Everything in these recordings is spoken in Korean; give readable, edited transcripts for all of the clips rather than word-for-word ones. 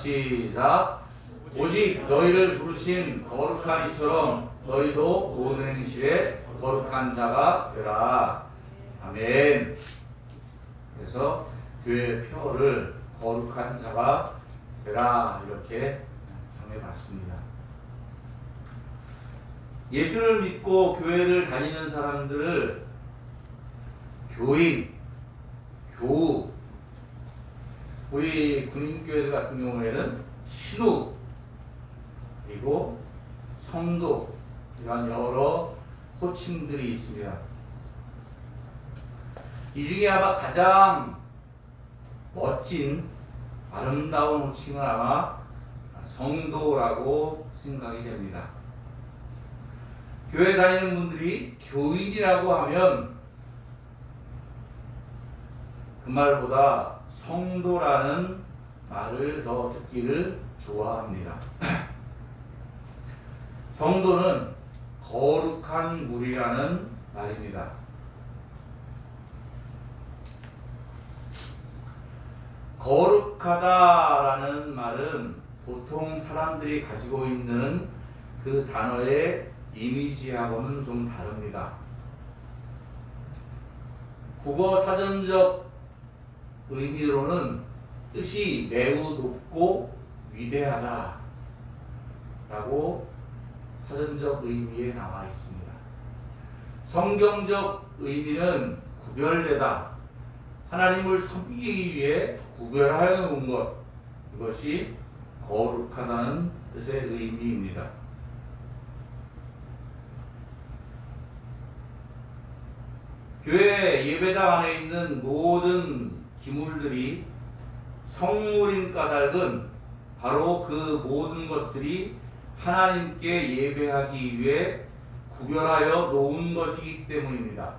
시작. 오직 너희를 부르신 거룩한 이처럼 너희도 모든 행실에 거룩한 자가 되라. 아멘. 그래서 교회 표어를 거룩한 자가 되라 이렇게 정해봤습니다. 예수를 믿고 교회를 다니는 사람들을 교인, 교우, 우리 군인교회들 같은 경우에는 신우, 그리고 성도, 이런 여러 호칭들이 있습니다. 이 중에 아마 가장 멋진 아름다운 호칭은 아마 성도라고 생각이 됩니다. 교회 다니는 분들이 교인이라고 하면 그 말보다 성도라는 말을 더 듣기를 좋아합니다. 성도는 거룩한 무리라는 말입니다. 거룩하다라는 말은 보통 사람들이 가지고 있는 그 단어의 이미지하고는 좀 다릅니다. 국어 사전적 의미로는 뜻이 매우 높고 위대하다 라고 사전적 의미에 나와 있습니다. 성경적 의미는 구별되다, 하나님을 섬기기 위해 구별하여 놓은 것, 이것이 거룩하다는 뜻의 의미입니다. 교회 예배당 안에 있는 모든 기물들이 성물인 까닭은 바로 그 모든 것들이 하나님께 예배하기 위해 구별하여 놓은 것이기 때문입니다.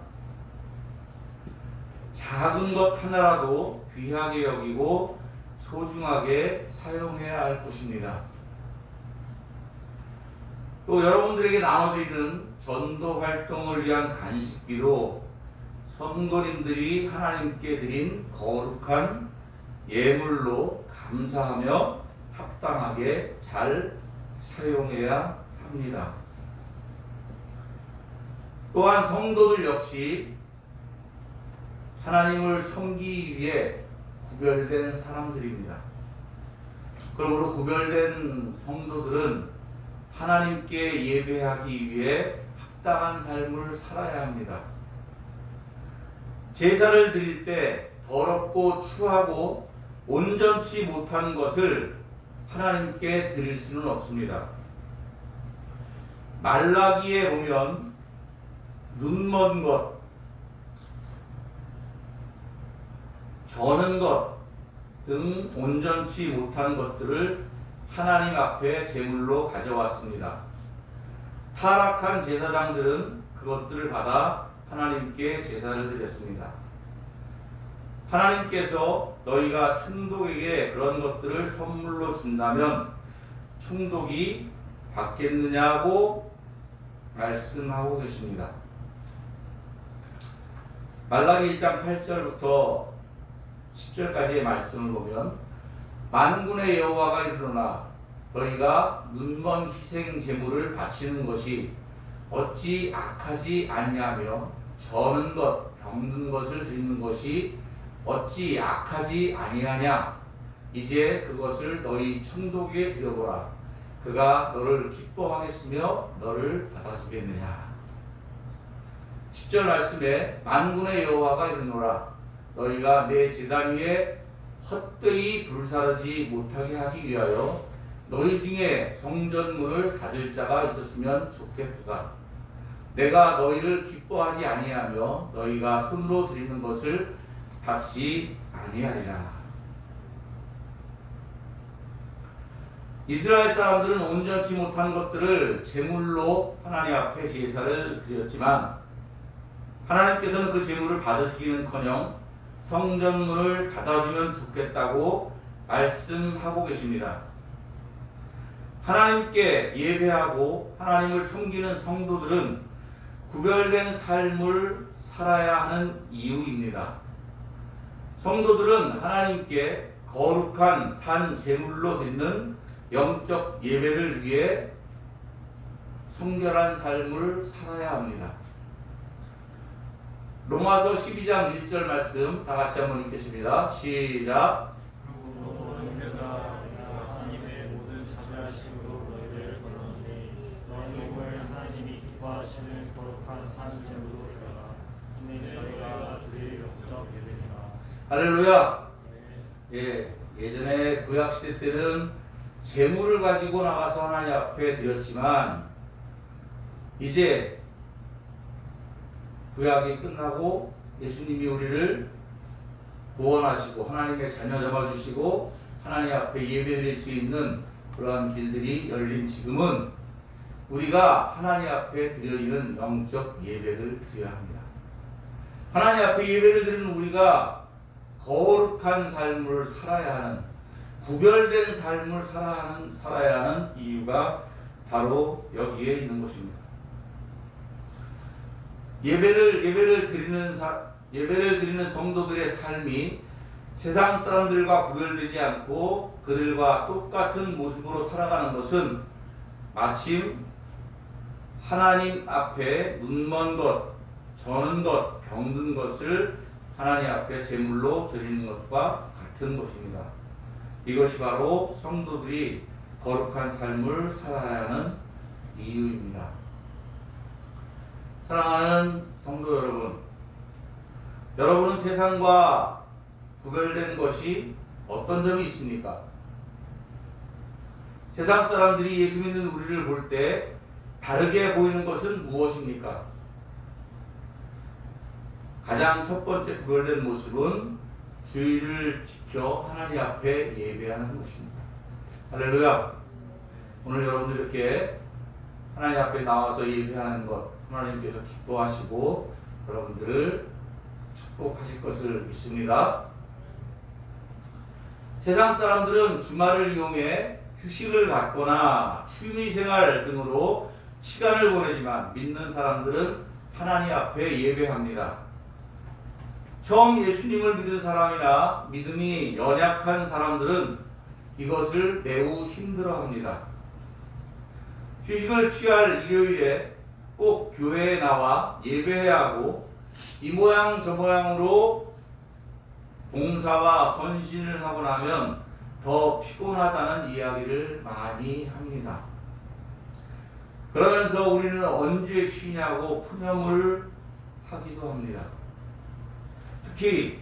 작은 것 하나라도 귀하게 여기고 소중하게 사용해야 할 것입니다. 또 여러분들에게 나눠드리는 전도 활동을 위한 간식비도 성도님들이 하나님께 드린 거룩한 예물로 감사하며 합당하게 잘 사용해야 합니다. 또한 성도들 역시 하나님을 섬기기 위해 구별된 사람들입니다. 그러므로 구별된 성도들은 하나님께 예배하기 위해 합당한 삶을 살아야 합니다. 제사를 드릴 때 더럽고 추하고 온전치 못한 것을 하나님께 드릴 수는 없습니다. 말라기에 보면 눈먼 것, 저는 것 등 온전치 못한 것들을 하나님 앞에 제물로 가져왔습니다. 타락한 제사장들은 그것들을 받아 하나님께 제사를 드렸습니다. 하나님께서 너희가 충독에게 그런 것들을 선물로 준다면 충독이 받겠느냐고 말씀하고 계십니다. 말라기 1장 8절부터 10절까지의 말씀을 보면 만군의 여호와가 이르노라 너희가 눈먼 희생 제물을 바치는 것이 어찌 악하지 아니하며 저는 것 병든 것을 드리는 것이 어찌 악하지 아니하냐. 이제 그것을 너희 천독에 드려보라. 그가 너를 기뻐하겠으며 너를 받아주겠느냐. 10절 말씀에 만군의 여호와가 이르노라 너희가 내 제단 위에 헛되이 불사르지 못하게 하기 위하여 너희 중에 성전문을 닫을 자가 있었으면 좋겠도다. 내가 너희를 기뻐하지 아니하며 너희가 손으로 드리는 것을 받지 아니하리라. 이스라엘 사람들은 온전치 못한 것들을 제물로 하나님 앞에 제사를 드렸지만 하나님께서는 그 제물을 받으시기는커녕 성전문을 닫아주면 좋겠다고 말씀하고 계십니다. 하나님께 예배하고 하나님을 섬기는 성도들은 구별된 삶을 살아야 하는 이유입니다. 성도들은 하나님께 거룩한 산 제물로 드리는 영적 예배를 위해 성결한 삶을 살아야 합니다. 로마서 12장 1절 말씀 다 같이 한번 읽겠습니다. 시작. 너희가 하나님의 모든 자비하심으로 너희를 거느니 너희를 하나님이 기뻐하시는 거룩한 산 제물로 드려라. 이는 너희가 드릴 영적 예배니라. 할렐루야. 예전에 구약 시대 때는 제물을 가지고 나가서 하나님 앞에 드렸지만 이제 구약이 끝나고 예수님이 우리를 구원하시고 하나님의 자녀 잡아주시고 하나님 앞에 예배드릴 수 있는 그러한 길들이 열린 지금은 우리가 하나님 앞에 드리는 영적 예배를 드려야 합니다. 하나님 앞에 예배를 드리는 우리가 거룩한 삶을 살아야 하는, 구별된 삶을 살아야 하는 이유가 바로 여기에 있는 것입니다. 예배를 드리는 성도들의 삶이 세상 사람들과 구별되지 않고 그들과 똑같은 모습으로 살아가는 것은 마침 하나님 앞에 눈먼 것, 저는 것, 병든 것을 하나님 앞에 제물로 드리는 것과 같은 것입니다. 이것이 바로 성도들이 거룩한 삶을 살아야 하는 이유입니다. 사랑하는 성도 여러분, 여러분은 세상과 구별된 것이 어떤 점이 있습니까? 세상 사람들이 예수 믿는 우리를 볼 때 다르게 보이는 것은 무엇입니까? 가장 첫 번째 구별된 모습은 주의를 지켜 하나님 앞에 예배하는 것입니다. 할렐루야. 오늘 여러분들 이렇게 하나님 앞에 나와서 예배하는 것 하나님께서 기뻐하시고 여러분들을 축복하실 것을 믿습니다. 세상 사람들은 주말을 이용해 휴식을 갖거나 취미생활 등으로 시간을 보내지만 믿는 사람들은 하나님 앞에 예배합니다. 처음 예수님을 믿은 사람이나 믿음이 연약한 사람들은 이것을 매우 힘들어합니다. 휴식을 취할 일요일에 꼭 교회에 나와 예배해야 하고 이 모양 저 모양으로 봉사와 헌신을 하고 나면 더 피곤하다는 이야기를 많이 합니다. 그러면서 우리는 언제 쉬냐고 푸념을 하기도 합니다. 특히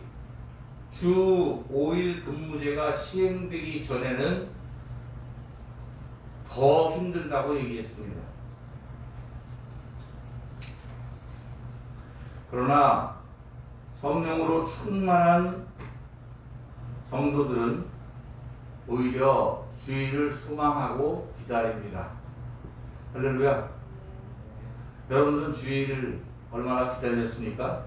주 5일 근무제가 시행되기 전에는 더 힘들다고 얘기했습니다. 그러나 성령으로 충만한 성도들은 오히려 주일을 소망하고 기다립니다. 할렐루야. 여러분들은 주일을 얼마나 기다렸습니까?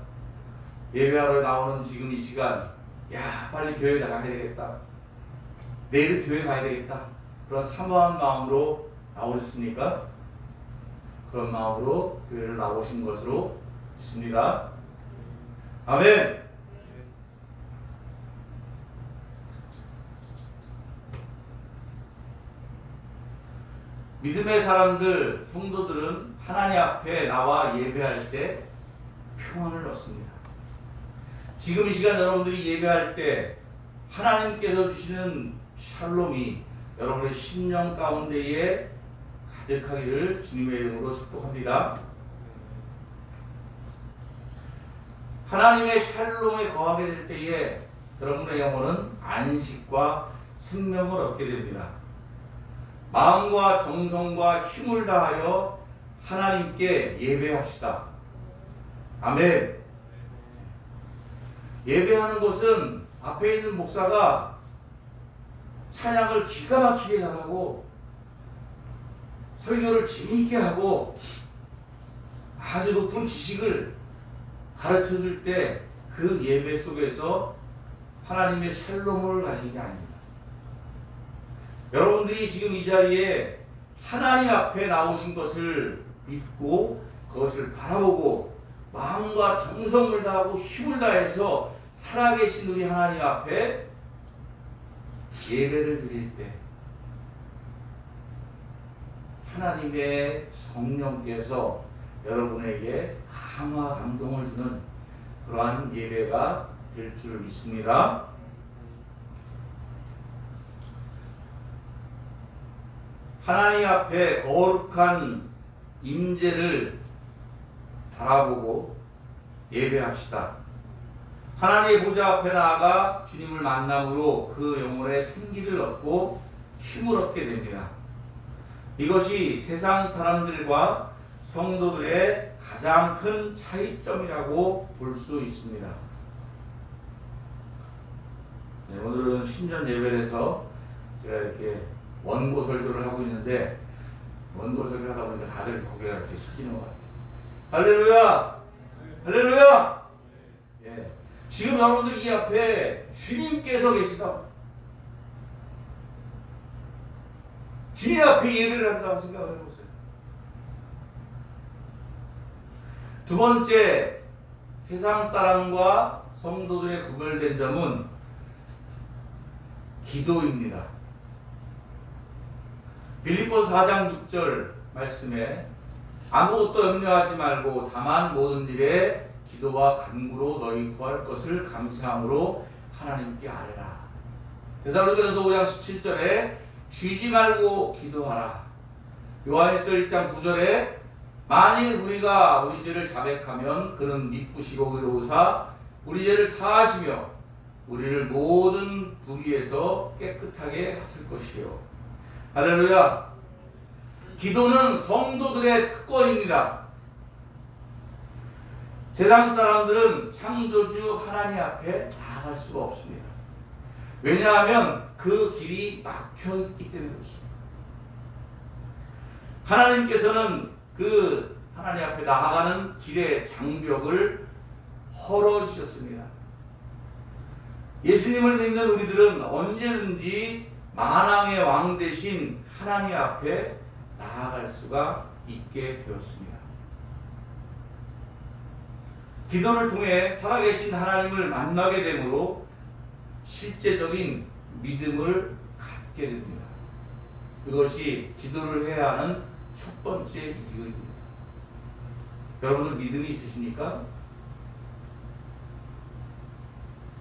예배하러 나오는 지금 이 시간, 야 빨리 교회 나가야 되겠다, 내일 교회 가야 되겠다, 그런 사모한 마음으로 나오셨습니까? 그런 마음으로 교회를 나오신 것으로 믿습니다. 아멘. 믿음의 사람들, 성도들은 하나님 앞에 나와 예배할 때 평안을 얻습니다. 지금 이 시간 여러분들이 예배할 때 하나님께서 주시는 샬롬이 여러분의 심령 가운데에 가득하기를 주님의 이름으로 축복합니다. 하나님의 샬롬에 거하게 될 때에 여러분의 영혼은 안식과 생명을 얻게 됩니다. 마음과 정성과 힘을 다하여 하나님께 예배합시다. 아멘. 예배하는 것은 앞에 있는 목사가 찬양을 기가 막히게 잘하고 설교를 재미있게 하고 아주 높은 지식을 가르쳐줄 때 그 예배 속에서 하나님의 샬롬을 가지는 게 아닙니다. 여러분들이 지금 이 자리에 하나님 앞에 나오신 것을 믿고 그것을 바라보고 마음과 정성을 다하고 힘을 다해서 살아계신 우리 하나님 앞에 예배를 드릴 때 하나님의 성령께서 여러분에게 강화 감동을 주는 그러한 예배가 될 줄 믿습니다. 하나님 앞에 거룩한 임재를 바라보고 예배합시다. 하나님의 보좌 앞에 나아가 주님을 만남으로 그 영혼의 생기를 얻고 힘을 얻게 됩니다. 이것이 세상 사람들과 성도들의 가장 큰 차이점이라고 볼 수 있습니다. 네, 오늘은 신전 예배에서 제가 이렇게 원고 설교를 하고 있는데 원고 설교를 하다 보니까 다들 고개가 이렇게 숙이는 것 같아요. 할렐루야! 할렐루야! 예. 지금 여러분들 이 앞에 주님께서 계시다. 주님 앞에 예배를 한다고 생각을 해보세요. 두 번째, 세상 사람과 성도들의 구별된 점은 기도입니다. 빌립보서 4장 6절 말씀에 아무것도 염려하지 말고 다만 모든 일에 기도와 간구로 너희 구할 것을 감사함으로 하나님께 아뢰라. 데살로니가전서 5장 17절에 쉬지 말고 기도하라. 요한일서 1장 9절에 만일 우리가 우리 죄를 자백하면 그는 미쁘시고 의로우사 우리 죄를 사하시며 우리를 모든 불의에서 깨끗하게 하실 것이요. 할렐루야. 기도는 성도들의 특권입니다. 세상 사람들은 창조주 하나님 앞에 나아갈 수가 없습니다. 왜냐하면 그 길이 막혀있기 때문에 그렇습니다. 하나님께서는 그 하나님 앞에 나아가는 길의 장벽을 헐어주셨습니다. 예수님을 믿는 우리들은 언제든지 만왕의 왕 대신 하나님 앞에 나아갈 수가 있게 되었습니다. 기도를 통해 살아계신 하나님을 만나게 되므로 실제적인 믿음을 갖게 됩니다. 그것이 기도를 해야 하는 첫 번째 이유입니다. 여러분은 믿음이 있으십니까?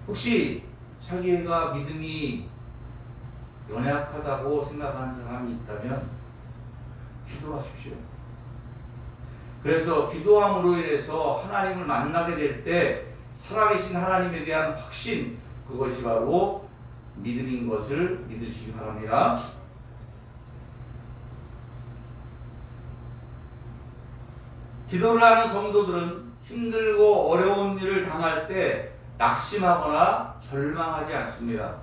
혹시 자기가 믿음이 연약하다고 생각하는 사람이 있다면 기도하십시오. 그래서 기도함으로 인해서 하나님을 만나게 될 때 살아계신 하나님에 대한 확신, 그것이 바로 믿음인 것을 믿으시기 바랍니다. 기도를 하는 성도들은 힘들고 어려운 일을 당할 때 낙심하거나 절망하지 않습니다.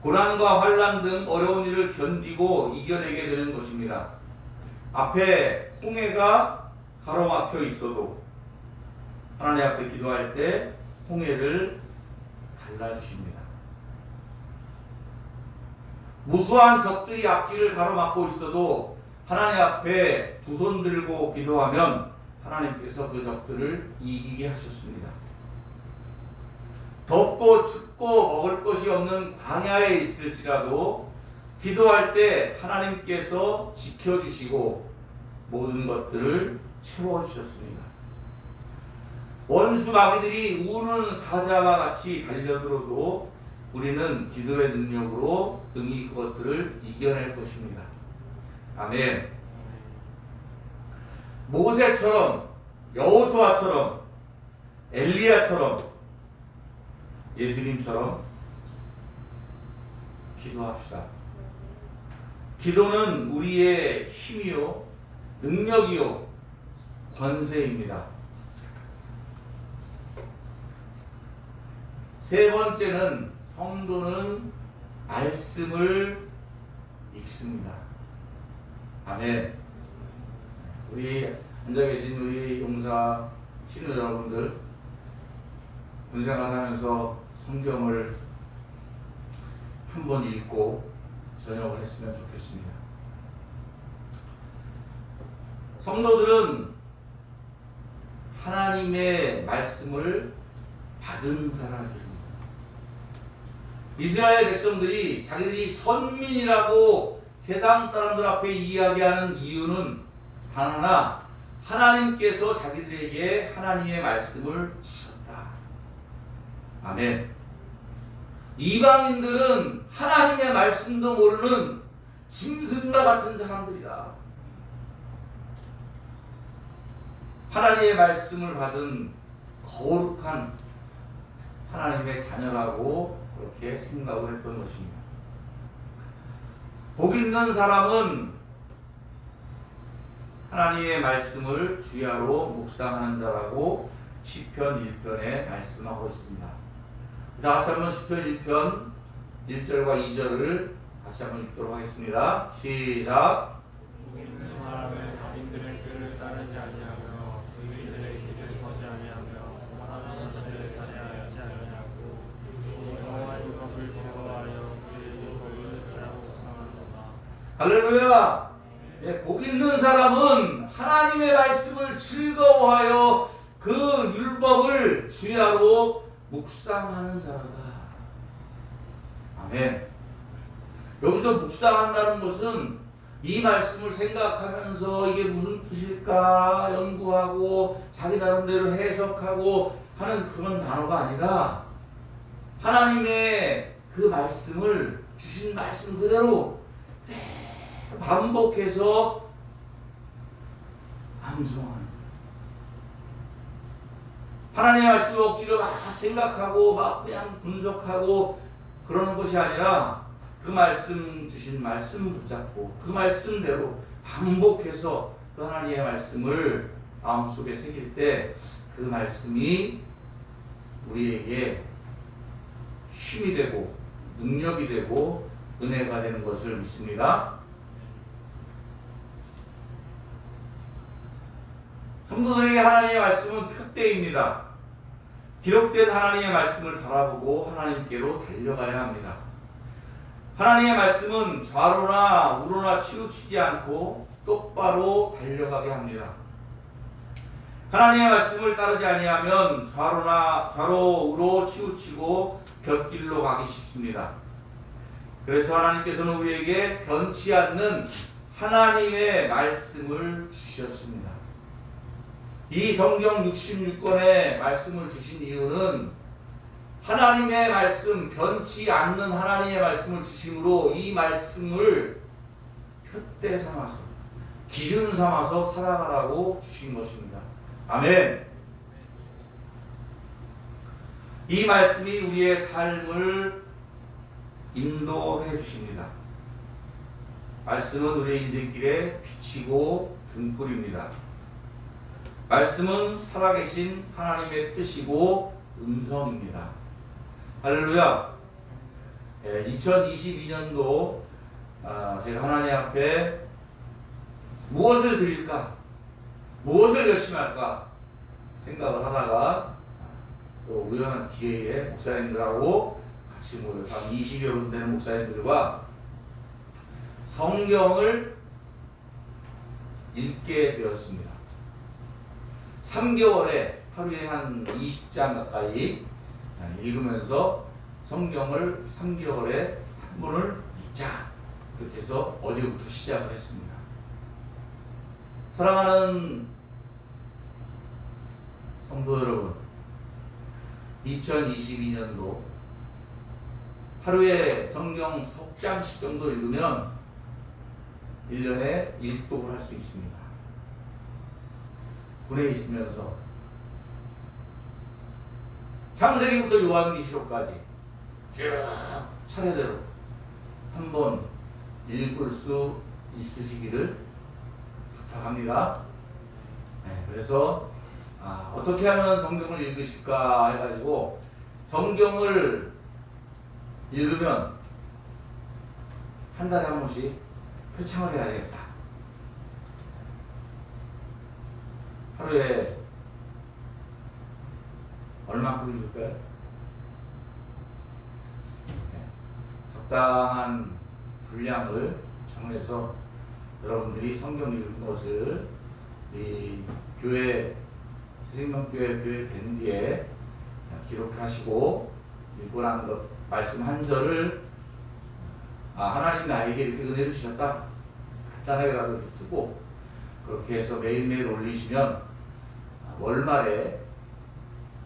고난과 환난 등 어려운 일을 견디고 이겨내게 되는 것입니다. 앞에 홍해가 가로막혀 있어도 하나님 앞에 기도할 때 홍해를 갈라주십니다. 무수한 적들이 앞길을 가로막고 있어도 하나님 앞에 두 손 들고 기도하면 하나님께서 그 적들을 이기게 하셨습니다. 덥고 춥고 먹을 것이 없는 광야에 있을지라도 기도할 때 하나님께서 지켜주시고 모든 것들을 채워주셨습니다. 원수 마귀들이 우는 사자와 같이 달려들어도 우리는 기도의 능력으로 능히 그것들을 이겨낼 것입니다. 아멘. 모세처럼, 여호수아처럼, 엘리야처럼, 예수님처럼 기도합시다. 기도는 우리의 힘이요, 능력이요, 권세입니다. 세 번째는 성도는 말씀을 읽습니다. 아멘. 우리 앉아 계신 우리 용사 신우 여러분들, 군생활하면서 성경을 한번 읽고 저녁을 했으면 좋겠습니다. 성도들은 하나님의 말씀을 받은 사람들입니다. 이스라엘 백성들이 자기들이 선민이라고 세상 사람들 앞에 이야기하는 이유는 단 하나, 하나님께서 자기들에게 하나님의 말씀을 주셨다. 아멘. 이방인들은 하나님의 말씀도 모르는 짐승과 같은 사람들이다. 하나님의 말씀을 받은 거룩한 하나님의 자녀라고 그렇게 생각을 했던 것입니다. 복 있는 사람은 하나님의 말씀을 주야로 묵상하는 자라고 시편 1편에 말씀하고 있습니다. 다시 한번 시편 1편 1절과 2절을 같이 한번 읽도록 하겠습니다. 시작. 복 있는 사람은 악인들의 꾀를 따르지 아니하며 의인들의 길을 서지 아니하며 원하는 자들을 자제하지 아니하고 여호와의 율법을 즐거워하여 그의 율법을 주야로 묵상하는도다. 할렐루야. 네, 복 있는 사람은 하나님의 말씀을 즐거워하여 그 율법을 주야로 묵상하는 자라다. 아멘. 여기서 묵상한다는 것은 이 말씀을 생각하면서 이게 무슨 뜻일까 연구하고 자기 나름대로 해석하고 하는 그런 단어가 아니라 하나님의 그 말씀을 주신 말씀 그대로 반복해서 암송하는, 하나님의 말씀을 억지로 막 생각하고 막 그냥 분석하고 그러는 것이 아니라 그 말씀 주신 말씀 붙잡고 그 말씀대로 반복해서 그 하나님의 말씀을 마음속에 새길 때 그 말씀이 우리에게 힘이 되고 능력이 되고 은혜가 되는 것을 믿습니다. 성도들에게 하나님의 말씀은 표대입니다. 기록된 하나님의 말씀을 바라보고 하나님께로 달려가야 합니다. 하나님의 말씀은 좌로나 우로나 치우치지 않고 똑바로 달려가게 합니다. 하나님의 말씀을 따르지 아니하면 좌로 우로 치우치고 곁길로 가기 쉽습니다. 그래서 하나님께서는 우리에게 변치 않는 하나님의 말씀을 주셨습니다. 이 성경 66권의 말씀을 주신 이유는 하나님의 말씀, 변치 않는 하나님의 말씀을 주심으로 이 말씀을 표대 삼아서 기준 삼아서 살아가라고 주신 것입니다. 아멘. 이 말씀이 우리의 삶을 인도해 주십니다. 말씀은 우리의 인생길에 빛이고 등불입니다. 말씀은 살아계신 하나님의 뜻이고 음성입니다. 할렐루야. 2022년도 제가 하나님 앞에 무엇을 드릴까, 무엇을 열심히 할까 생각을 하다가 또 우연한 기회에 목사님들하고 같이 모여서 한 20여 분 되는 목사님들과 성경을 읽게 되었습니다. 3개월에 하루에 한 20장 가까이 읽으면서 성경을 3개월에 한 권을 읽자, 그렇게 해서 어제부터 시작을 했습니다. 사랑하는 성도 여러분, 2022년도 하루에 성경 석 장씩 정도 읽으면 1년에 1독을 할 수 있습니다. 군에 있으면서 창세기부터 요한계시록까지 쭉 차례대로 한번 읽을 수 있으시기를 부탁합니다. 그래서 어떻게 하면 성경을 읽으실까 해가지고 성경을 읽으면 한 달에 한 번씩 표창을 해야 되겠다. 하루에 얼마큼 읽을까요? 적당한 분량을 정해서 여러분들이 성경 읽은 것을 이 교회 생명교회 교회 밴드에 기록하시고 읽고 난 것 말씀 한 절을 하나님 나에게 이렇게 은혜를 주셨다 간단하게라도 쓰고 그렇게 해서 매일매일 올리시면 월말에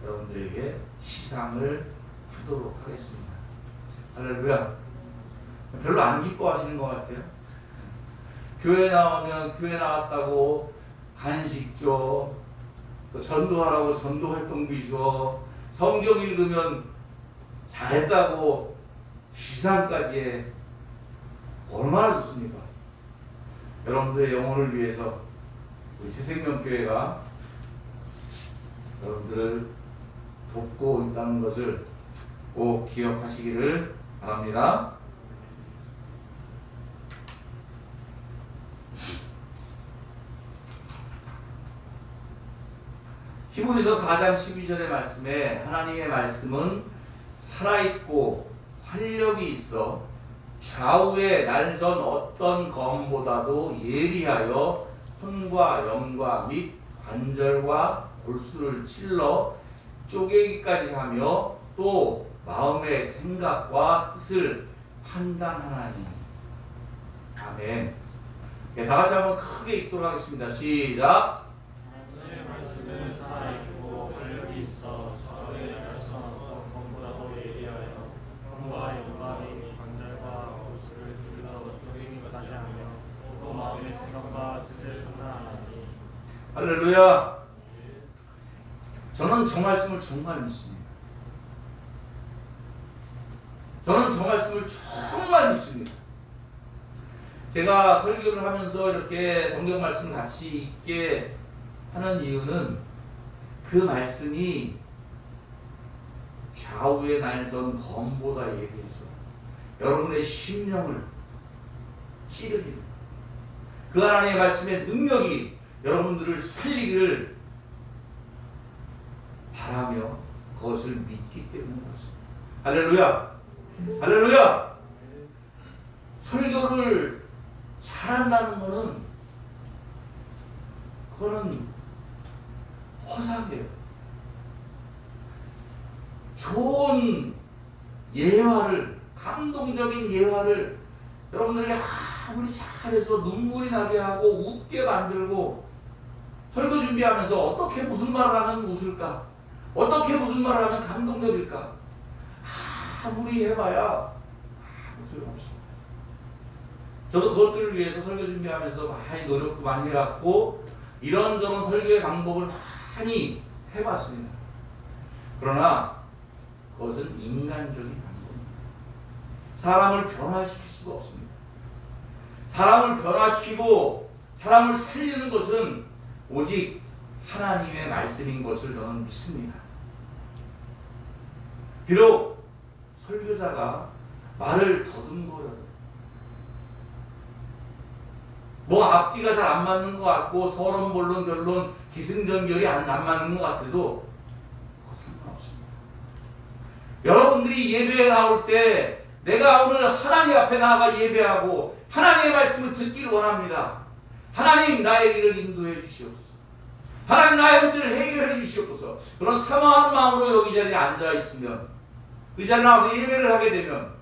여러분들에게 시상을 하도록 하겠습니다. 할렐루야. 별로 안 기뻐하시는 것 같아요. 교회 나오면 교회 나왔다고 간식 줘, 또 전도하라고 전도 활동비 줘, 성경 읽으면 잘했다고 시상까지 해. 얼마나 좋습니까? 여러분들의 영혼을 위해서 우리 새생명교회가 여러분들을 돕고 있다는 것을 꼭 기억하시기를 바랍니다. 히브리서 4장 12절의 말씀에 하나님의 말씀은 살아있고 활력이 있어 좌우에 날선 어떤 검보다도 예리하여 혼과 영과 및 관절과 골수를 찔러 쪼개기까지 하며 또 마음의 생각과 뜻을 판단하나니. 아멘. 다 같이 한번 크게 읽도록 하겠습니다. 시작. 하나님의 말씀은 살아있고 활력이 있어 좌우에 날선 어떤 검보다도 예리하여 혼과 영광이 관절과 골수를 찔러 쪼개기까지 하며 또 마음의 생각과 뜻을 판단하나니. 할렐루야. 저는 저 말씀을 정말 믿습니다. 저는 저 말씀을 정말 믿습니다. 제가 설교를 하면서 이렇게 성경 말씀을 같이 읽게 하는 이유는 그 말씀이 좌우에 날선 검보다 예리해서 여러분의 심령을 찌르기를, 그 하나님의 말씀의 능력이 여러분들을 살리기를 바라며 그것을 믿기 때문에 그렇습니다. 할렐루야. 할렐루야. 설교를 잘한다는 것은 그거는 허상이에요. 좋은 예화를, 감동적인 예화를 여러분들에게 아무리 잘해서 눈물이 나게 하고 웃게 만들고, 설교 준비하면서 어떻게 무슨 말을 하면 웃을까? 어떻게 무슨 말을 하면 감동적일까? 아무리 해봐야 아무 소용없습니다. 저도 그것들을 위해서 설교 준비하면서 많이 노력도 많이 해왔고 이런저런 설교의 방법을 많이 해봤습니다. 그러나 그것은 인간적인 방법입니다. 사람을 변화시킬 수가 없습니다. 사람을 변화시키고 사람을 살리는 것은 오직 하나님의 말씀인 것을 저는 믿습니다. 비록 설교자가 말을 더듬거려도, 뭐 앞뒤가 잘 안 맞는 것 같고 서론 본론 결론 기승전결이 안 맞는 것 같아도 그거 상관없습니다. 여러분들이 예배에 나올 때 내가 오늘 하나님 앞에 나아가 예배하고 하나님의 말씀을 듣기를 원합니다. 하나님 나의 길을 인도해 주시옵소서. 하나님 나의 문제를 해결해 주시옵소서. 그런 사모하는 마음으로 여기 자리에 앉아 있으면, 그 자리에 나와서 예배를 하게 되면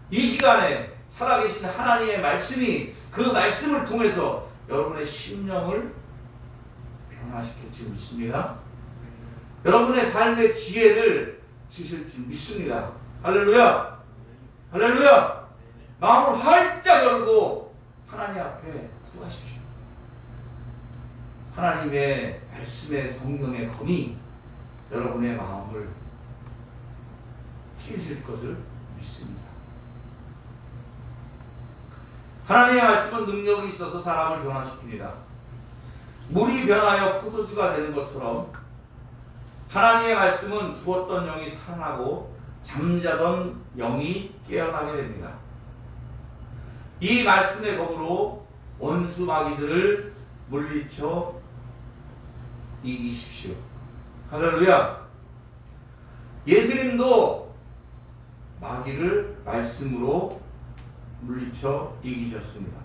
이 시간에 살아계신 하나님의 말씀이 그 말씀을 통해서 여러분의 심령을 변화시킬 줄 믿습니다. 여러분의 삶의 지혜를 주실 줄 믿습니다. 할렐루야. 할렐루야. 마음을 활짝 열고 하나님 앞에 구하십시오. 하나님의 말씀의 성령의 검이 여러분의 마음을 찢을 것을 믿습니다. 하나님의 말씀은 능력이 있어서 사람을 변화시킵니다. 물이 변하여 포도주가 되는 것처럼 하나님의 말씀은 죽었던 영이 살아나고 잠자던 영이 깨어나게 됩니다. 이 말씀의 검으로 원수 마귀들을 물리쳐 이기십시오. 할렐루야. 예수님도 마귀를 말씀으로 물리쳐 이기셨습니다.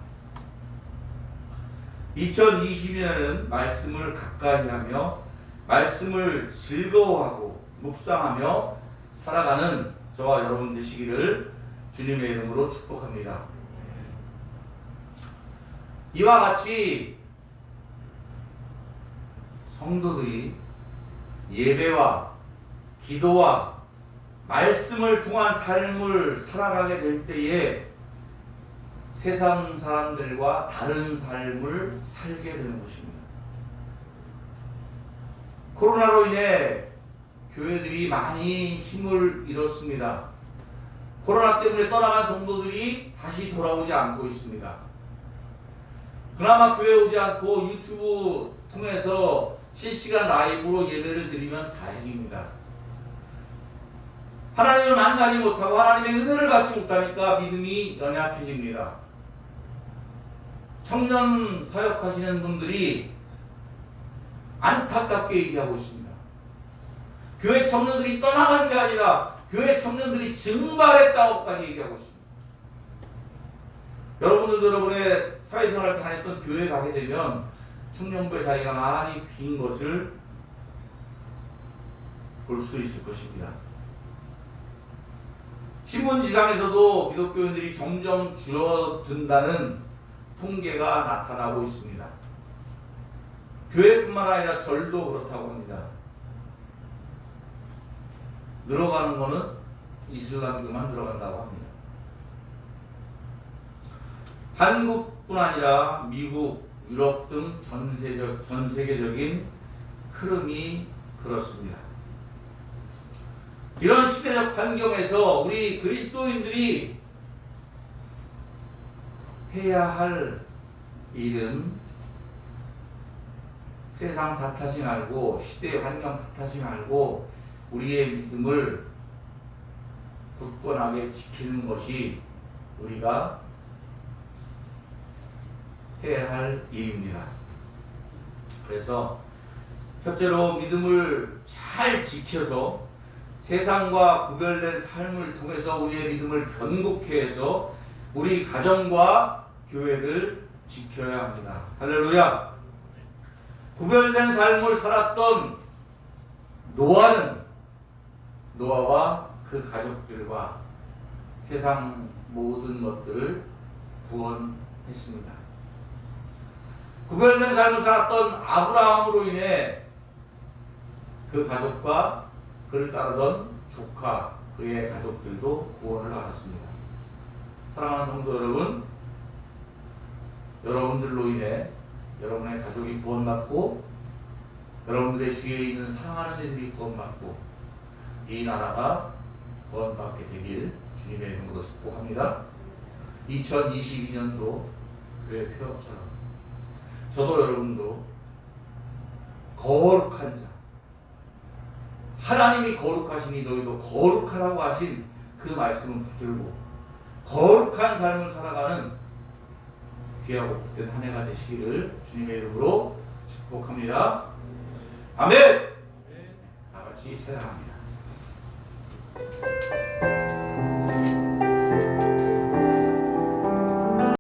2020년에는 말씀을 가까이 하며 말씀을 즐거워하고 묵상하며 살아가는 저와 여러분 되시기를 주님의 이름으로 축복합니다. 이와 같이 성도들이 예배와 기도와 말씀을 통한 삶을 살아가게 될 때에 세상 사람들과 다른 삶을 살게 되는 것입니다. 코로나로 인해 교회들이 많이 힘을 잃었습니다. 코로나 때문에 떠나간 성도들이 다시 돌아오지 않고 있습니다. 그나마 교회 오지 않고 유튜브 통해서 실시간 라이브로 예배를 드리면 다행입니다. 하나님을 만나지 못하고 하나님의 은혜를 받지 못하니까 믿음이 연약해집니다. 청년 사역하시는 분들이 안타깝게 얘기하고 있습니다. 교회 청년들이 떠나간 게 아니라 교회 청년들이 증발했다고까지 얘기하고 있습니다. 여러분들도 여러분의 사회생활을 다녔던 교회에 가게 되면 청년부의 자리가 많이 빈 것을 볼 수 있을 것입니다. 신문지상에서도 기독교인들이 점점 줄어든다는 통계가 나타나고 있습니다. 교회뿐만 아니라 절도 그렇다고 합니다. 늘어가는 것은 이슬람교만 늘어간다고 합니다. 한국뿐 아니라 미국, 유럽 등 전 세계적인 흐름이 그렇습니다. 이런 시대적 환경에서 우리 그리스도인들이 해야 할 일은 세상 탓하지 말고 시대 환경 탓하지 말고 우리의 믿음을 굳건하게 지키는 것이 우리가 해야 할 일입니다. 그래서 첫째로 믿음을 잘 지켜서 세상과 구별된 삶을 통해서 우리의 믿음을 견고케 해서 우리 가정과 교회를 지켜야 합니다. 할렐루야! 구별된 삶을 살았던 노아와 그 가족들과 세상 모든 것들을 구원했습니다. 구별된 삶을 살았던 아브라함으로 인해 그 가족과 그를 따르던 조카, 그의 가족들도 구원을 받았습니다. 사랑하는 성도 여러분, 여러분들로 인해 여러분의 가족이 구원받고 여러분들의 주위에 있는 사랑하는 이들이 구원받고 이 나라가 구원받게 되길 주님의 이름으로 축복합니다. 2022년도 교회 표처럼 저도 여러분도 거룩한 자, 하나님이 거룩하시니 너희도 거룩하라고 하신 그 말씀을 붙들고 거룩한 삶을 살아가는 귀하고 복된 한 해가 되시기를 주님의 이름으로 축복합니다. 아멘. 다 같이 찬양합니다.